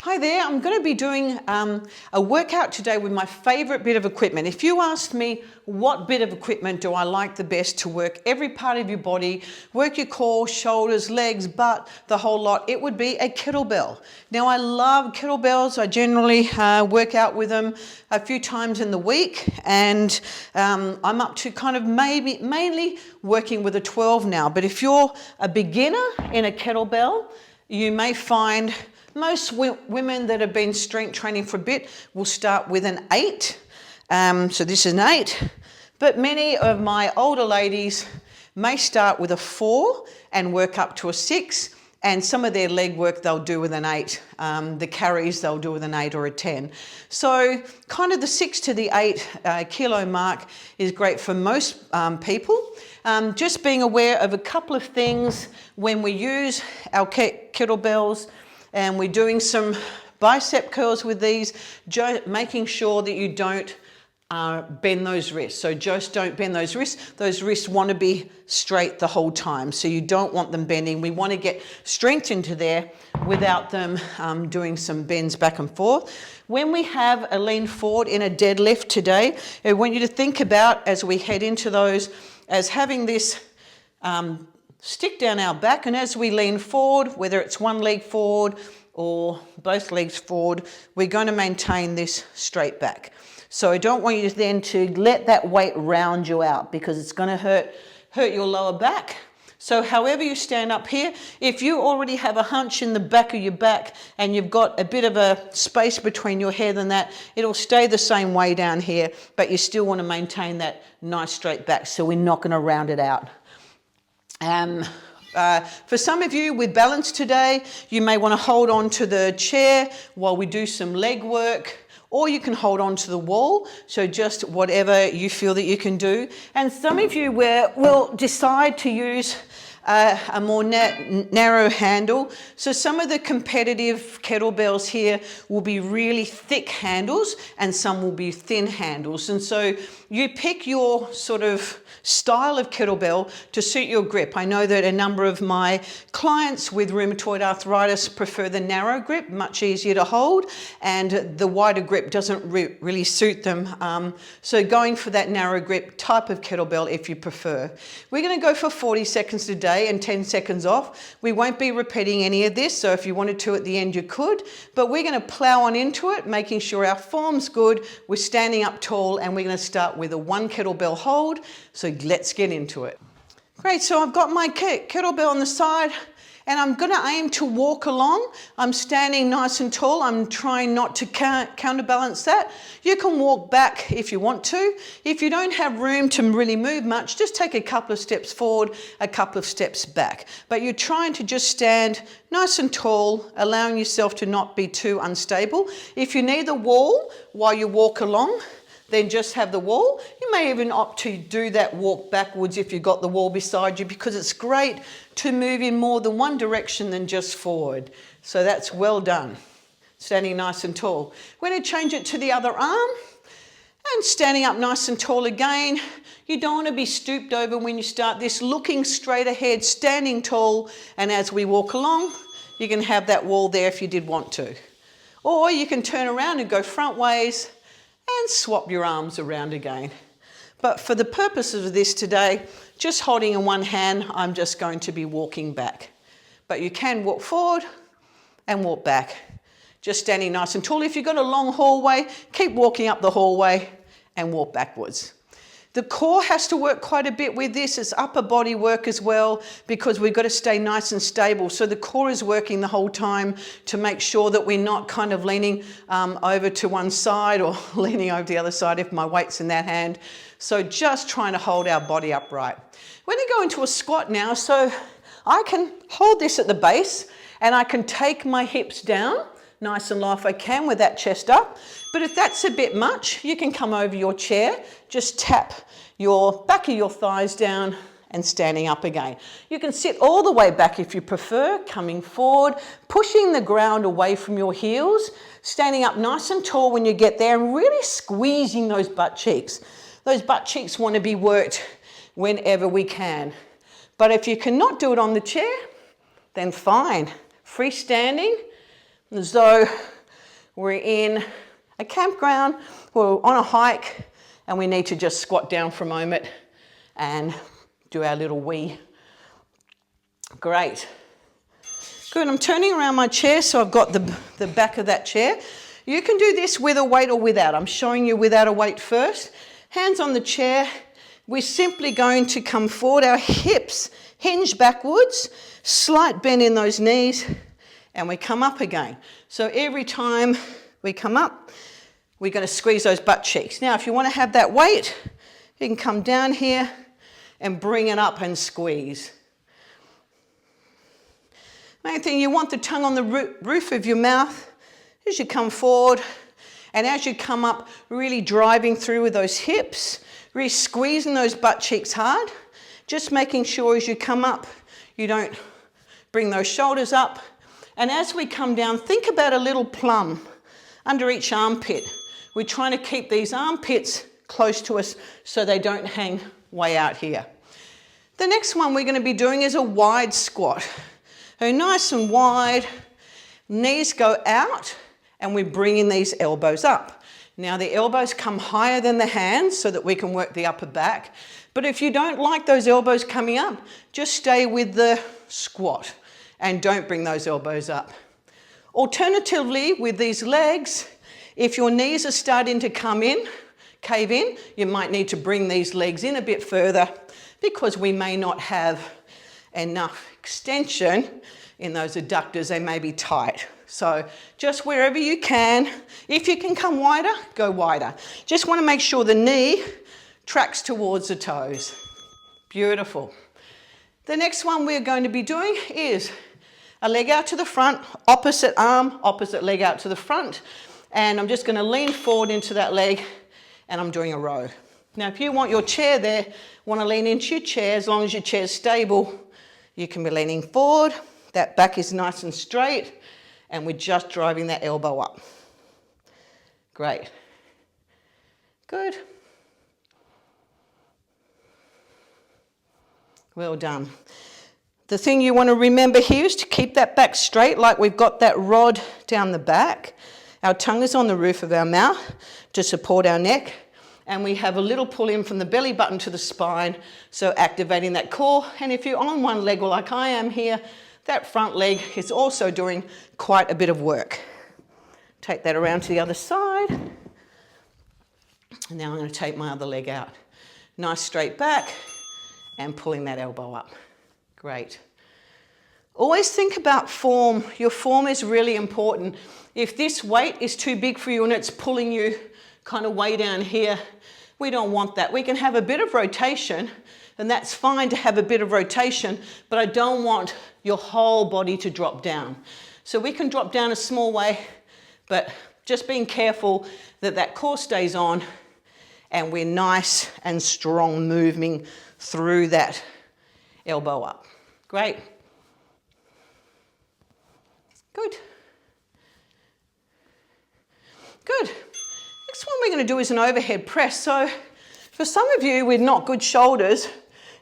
Hi there, I'm going to be doing a workout today with my favorite bit of equipment. If you asked me what bit of equipment do I like the best to work every part of your body, work your core, shoulders, legs, butt, the whole lot, it would be a kettlebell. Now I love kettlebells. I generally work out with them a few times in the week, and I'm up to kind of mainly working with a 12 now. But if you're a beginner in a kettlebell, you may find most women that have been strength training for a bit will start with an 8. So this is an 8. But many of my older ladies may start with a 4 and work up to a 6. And some of their leg work they'll do with an 8. The carries they'll do with an 8 or a 10. So kind of the 6 to the 8 kilo mark is great for most people. Just being aware of a couple of things when we use our kettlebells. And we're doing some bicep curls with these, making sure that you don't bend those wrists. So just don't bend those wrists. Those wrists want to be straight the whole time. So you don't want them bending. We want to get strength into there without them doing some bends back and forth. When we have a lean forward in a deadlift today, I want you to think about, as we head into those, as having this stick down our back, and as we lean forward, whether it's one leg forward or both legs forward, we're going to maintain this straight back. So I don't want you then to let that weight round you out, because it's going to hurt your lower back. So however you stand up here, if you already have a hunch in the back of your back and you've got a bit of a space between your head and that, it'll stay the same way down here, but you still want to maintain that nice straight back, so we're not going to round it out. For some of you with balance today, you may want to hold on to the chair while we do some leg work, or you can hold on to the wall. So just whatever you feel that you can do. And some of you will decide to use a more narrow handle. So some of the competitive kettlebells here will be really thick handles and some will be thin handles. And so you pick your sort of style of kettlebell to suit your grip. I know that a number of my clients with rheumatoid arthritis prefer the narrow grip, much easier to hold, and the wider grip doesn't really suit them. So going for that narrow grip type of kettlebell if you prefer. We're going to go for 40 seconds today and 10 seconds off. We won't be repeating any of this, so if you wanted to at the end you could, but we're going to plow on into it, making sure our form's good. We're standing up tall, and we're going to start with a 1 kettlebell hold. So let's get into it. Great, so I've got my kettlebell on the side, and I'm going to aim to walk along. I'm standing nice and tall. I'm trying not to counterbalance that. You can walk back if you want to. If you don't have room to really move much, just take a couple of steps forward, a couple of steps back. But you're trying to just stand nice and tall, allowing yourself to not be too unstable. If you need the wall while you walk along, then just have the wall. You may even opt to do that walk backwards if you've got the wall beside you, because it's great to move in more than one direction than just forward. So that's well done. Standing nice and tall. We're going to change it to the other arm and standing up nice and tall again. You don't want to be stooped over when you start this, looking straight ahead, standing tall, and as we walk along, you can have that wall there if you did want to. Or you can turn around and go front ways and swap your arms around again. But for the purposes of this today, just holding in one hand, I'm just going to be walking back. But you can walk forward and walk back, just standing nice and tall. If you've got a long hallway, keep walking up the hallway and walk backwards. The core has to work quite a bit with this. It's upper body work as well, because we've got to stay nice and stable. So the core is working the whole time to make sure that we're not kind of leaning over to one side or leaning over the other side if my weight's in that hand. So just trying to hold our body upright. We're going to go into a squat now. So I can hold this at the base and I can take my hips down nice and low if I can with that chest up. But if that's a bit much, you can come over your chair, just tap your back of your thighs down and standing up again. You can sit all the way back if you prefer, coming forward, pushing the ground away from your heels, standing up nice and tall when you get there, and really squeezing those butt cheeks. Those butt cheeks want to be worked whenever we can. But if you cannot do it on the chair, then fine. Freestanding, as though we're in a campground, we're on a hike, and we need to just squat down for a moment and do our little wee. Great. Good, I'm turning around my chair so I've got the back of that chair. You can do this with a weight or without. I'm showing you without a weight first. Hands on the chair. We're simply going to come forward, our hips hinge backwards, slight bend in those knees, and we come up again. So every time we come up, we're going to squeeze those butt cheeks. Now, if you want to have that weight, you can come down here and bring it up and squeeze. Main thing, you want the tongue on the roof of your mouth as you come forward, and as you come up, really driving through with those hips, really squeezing those butt cheeks hard, just making sure as you come up, you don't bring those shoulders up. And as we come down, think about a little plum under each armpit. We're trying to keep these armpits close to us so they don't hang way out here. The next one we're going to be doing is a wide squat. So nice and wide, knees go out, and we're bringing these elbows up. Now the elbows come higher than the hands so that we can work the upper back. But if you don't like those elbows coming up, just stay with the squat and don't bring those elbows up. Alternatively, with these legs, if your knees are starting to cave in, you might need to bring these legs in a bit further because we may not have enough extension in those adductors. They may be tight. So just wherever you can, if you can come wider, go wider. Just want to make sure the knee tracks towards the toes. Beautiful. The next one we're going to be doing is a leg out to the front, opposite arm, opposite leg out to the front. And I'm just going to lean forward into that leg, and I'm doing a row. Now, if you want your chair there, want to lean into your chair, as long as your chair's stable, you can be leaning forward. That back is nice and straight, and we're just driving that elbow up. Great. Good. Well done. The thing you want to remember here is to keep that back straight, like we've got that rod down the back. Our tongue is on the roof of our mouth to support our neck, and we have a little pull in from the belly button to the spine, so activating that core. And if you're on one leg, like I am here, that front leg is also doing quite a bit of work. Take that around to the other side. And now I'm going to take my other leg out. Nice straight back and pulling that elbow up. Great. Always think about form. Your form is really important. If this weight is too big for you and it's pulling you kind of way down here, we don't want that. We can have a bit of rotation, and that's fine to have a bit of rotation, but I don't want your whole body to drop down. So we can drop down a small way, but just being careful that that core stays on and we're nice and strong moving through that elbow up. Great. Good. Good. Next one we're going to do is an overhead press. So for some of you with not good shoulders,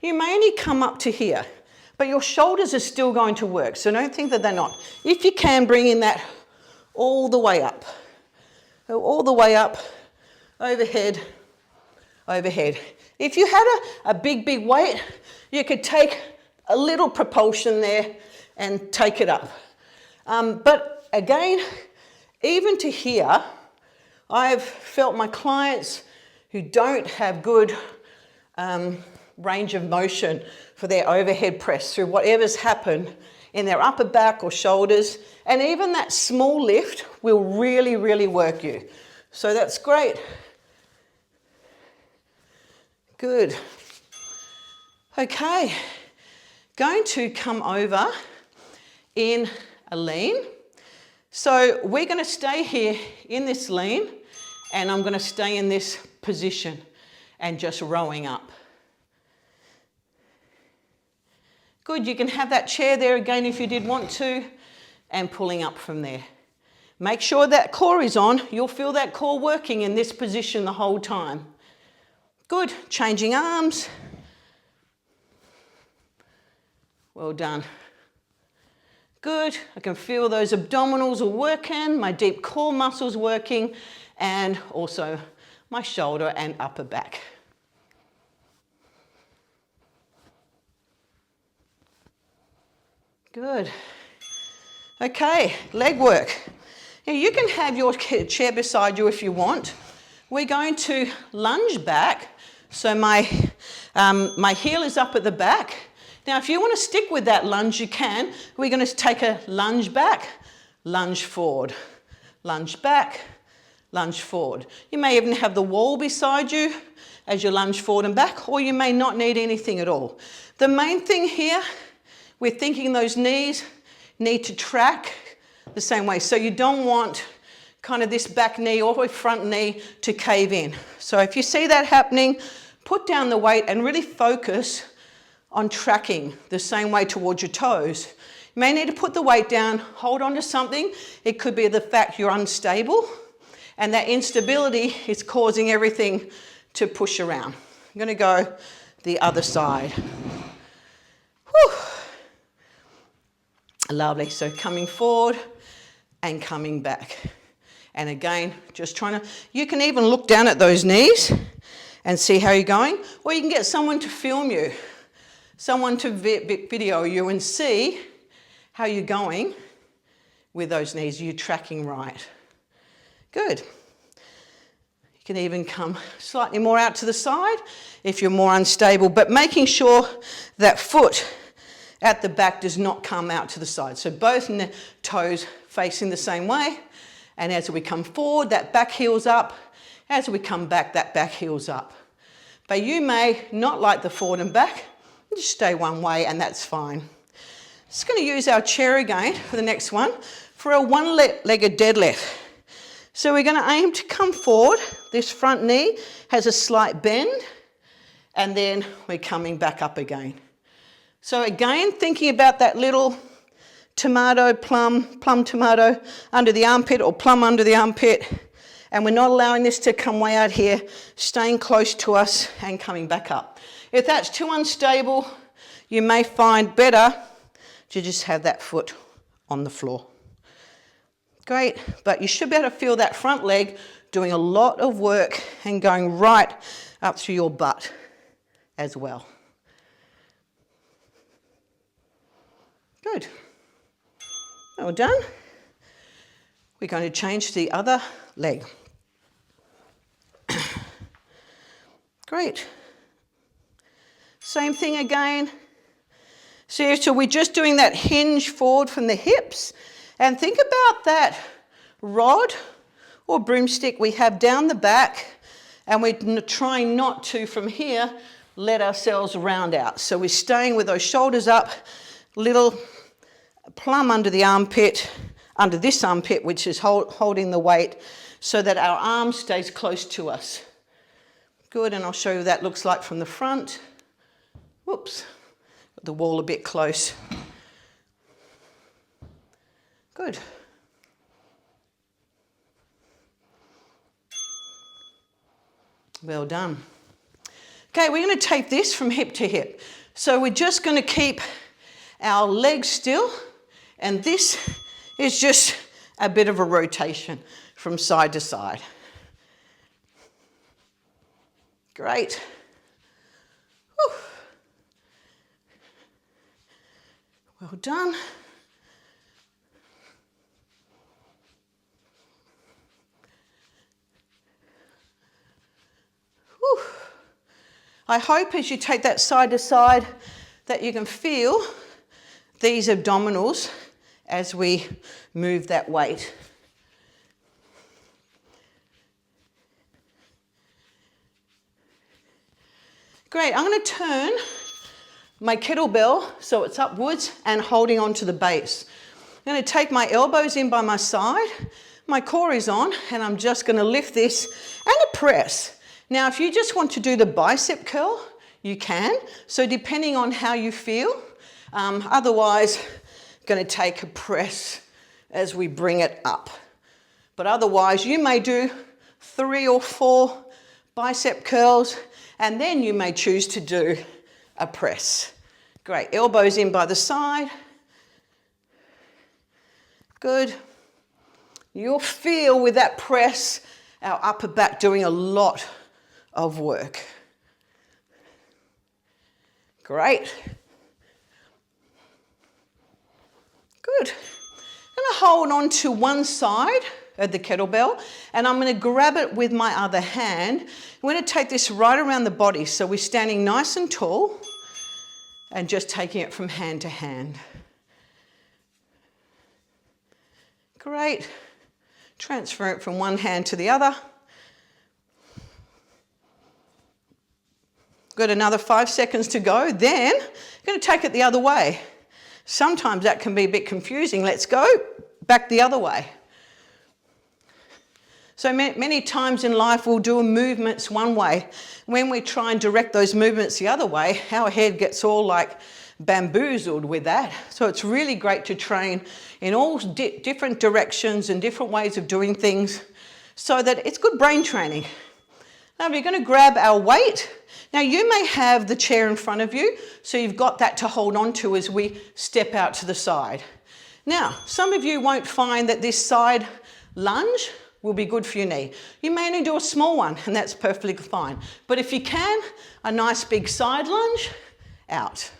you may only come up to here, but your shoulders are still going to work. So don't think that they're not. If you can, bring in that all the way up. So all the way up, overhead, overhead. If you had a big weight, you could take a little propulsion there and take it up. But again, even to here, I've felt my clients who don't have good range of motion for their overhead press through whatever's happened in their upper back or shoulders, and even that small lift will really, really work you. So that's great. Good. Okay, going to come over in a lean. So we're going to stay here in this lean, and I'm going to stay in this position and just rowing up. Good, you can have that chair there again if you did want to, and pulling up from there. Make sure that core is on. You'll feel that core working in this position the whole time. Good, changing arms. Well done. Good. I can feel those abdominals are working, my deep core muscles working, and also my shoulder and upper back. Good. Okay, leg work. Now you can have your chair beside you if you want. We're going to lunge back. So my heel is up at the back. Now if you want to stick with that lunge, you can. We're going to take a lunge back, lunge forward, lunge back, lunge forward. You may even have the wall beside you as you lunge forward and back, or you may not need anything at all. The main thing here, we're thinking those knees need to track the same way. So you don't want kind of this back knee or front knee to cave in. So if you see that happening, put down the weight and really focus on tracking the same way towards your toes. You may need to put the weight down, hold on to something. It could be the fact you're unstable, and that instability is causing everything to push around. I'm going to go the other side. Whew. Lovely. So coming forward and coming back. And again, just trying to, you can even look down at those knees and see how you're going, or you can get someone to film you, someone to video you and see how you're going with those knees. You're tracking right. Good. You can even come slightly more out to the side if you're more unstable, but making sure that foot at the back does not come out to the side. So both toes facing the same way. And as we come forward, that back heel's up. As we come back, that back heel's up. But you may not like the forward and back. Just stay one way and that's fine. Just going to use our chair again for the next one for a one-legged deadlift. So we're going to aim to come forward. This front knee has a slight bend, and then we're coming back up again. So again, thinking about that little tomato, plum tomato under the armpit, or plum under the armpit, and we're not allowing this to come way out here, staying close to us and coming back up. If that's too unstable, you may find better to just have that foot on the floor. Great, but you should be able to feel that front leg doing a lot of work and going right up through your butt as well. Good. Well done. We're going to change to the other leg. Great. Same thing again. So we're just doing that hinge forward from the hips. And think about that rod or broomstick we have down the back, and we're trying not to, from here, let ourselves round out. So we're staying with those shoulders up, little plum under the armpit, under this armpit, which is holding the weight, so that our arm stays close to us. Good, and I'll show you what that looks like from the front. Whoops, got the wall a bit close. Good. Well done. Okay, we're going to take this from hip to hip. So we're just going to keep our legs still, and this is just a bit of a rotation from side to side. Great. Whew. Well done. Whew. I hope as you take that side to side that you can feel these abdominals as we move that weight. Great, I'm going to turn my kettlebell so it's upwards and holding onto the base. I'm going to take my elbows in by my side, my core is on, and I'm just going to lift this and a press. Now, if you just want to do the bicep curl, you can. So depending on how you feel, otherwise, going to take a press as we bring it up. But otherwise, you may do 3 or 4 bicep curls, and then you may choose to do a press. Great, elbows in by the side. Good. You'll feel with that press, our upper back doing a lot of work. Great. Good. I'm going to hold on to one side of the kettlebell and I'm going to grab it with my other hand. I'm going to take this right around the body so we're standing nice and tall and just taking it from hand to hand. Great. Transfer it from one hand to the other. Got another 5 seconds to go. Then I'm going to take it the other way. Sometimes that can be a bit confusing. Let's go back the other way. So many times in life we'll do movements one way. When we try and direct those movements the other way, our head gets all like bamboozled with that. So it's really great to train in all different directions and different ways of doing things so that it's good brain training. Now we're going to grab our weight. Now you may have the chair in front of you, so you've got that to hold on to as we step out to the side. Now, some of you won't find that this side lunge will be good for your knee. You may only do a small one, and that's perfectly fine. But if you can, a nice big side lunge, out.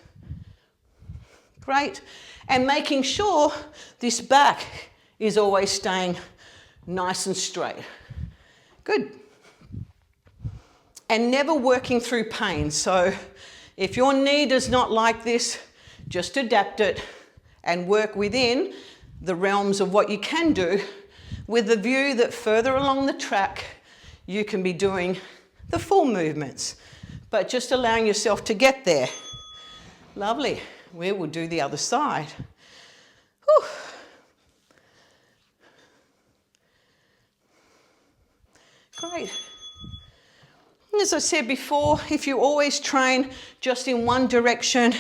Great. And making sure this back is always staying nice and straight. Good. And never working through pain. So if your knee does not like this, just adapt it and work within the realms of what you can do, with the view that further along the track you can be doing the full movements, but just allowing yourself to get there. Lovely. We will do the other side. Whew. Great. As I said before, if you always train just in one direction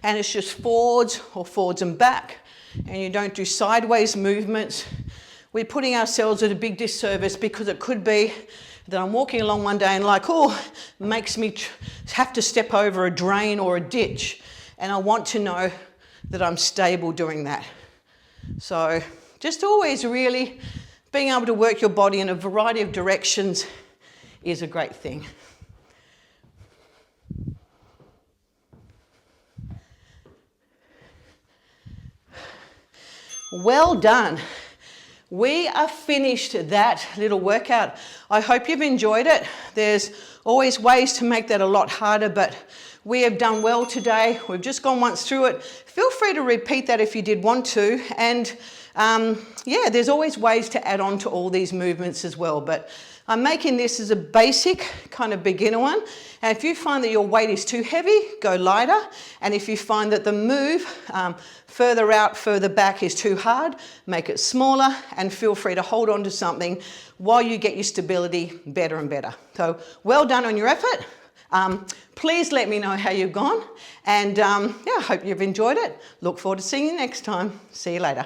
and it's just forwards or forwards and back, and you don't do sideways movements, we're putting ourselves at a big disservice, because it could be that I'm walking along one day and like, oh, makes me have to step over a drain or a ditch, and I want to know that I'm stable doing that. So just always really being able to work your body in a variety of directions is a great thing. Well done. We are finished that little workout. I hope you've enjoyed it. There's always ways to make that a lot harder, but we have done well today. We've just gone once through it. Feel free to repeat that if you did want to. And yeah, there's always ways to add on to all these movements as well. But I'm making this as a basic kind of beginner one. And if you find that your weight is too heavy, go lighter. And if you find that the move further out, further back is too hard, make it smaller, and feel free to hold on to something while you get your stability better and better. So well done on your effort. Please let me know how you've gone. And yeah, I hope you've enjoyed it. Look forward to seeing you next time. See you later.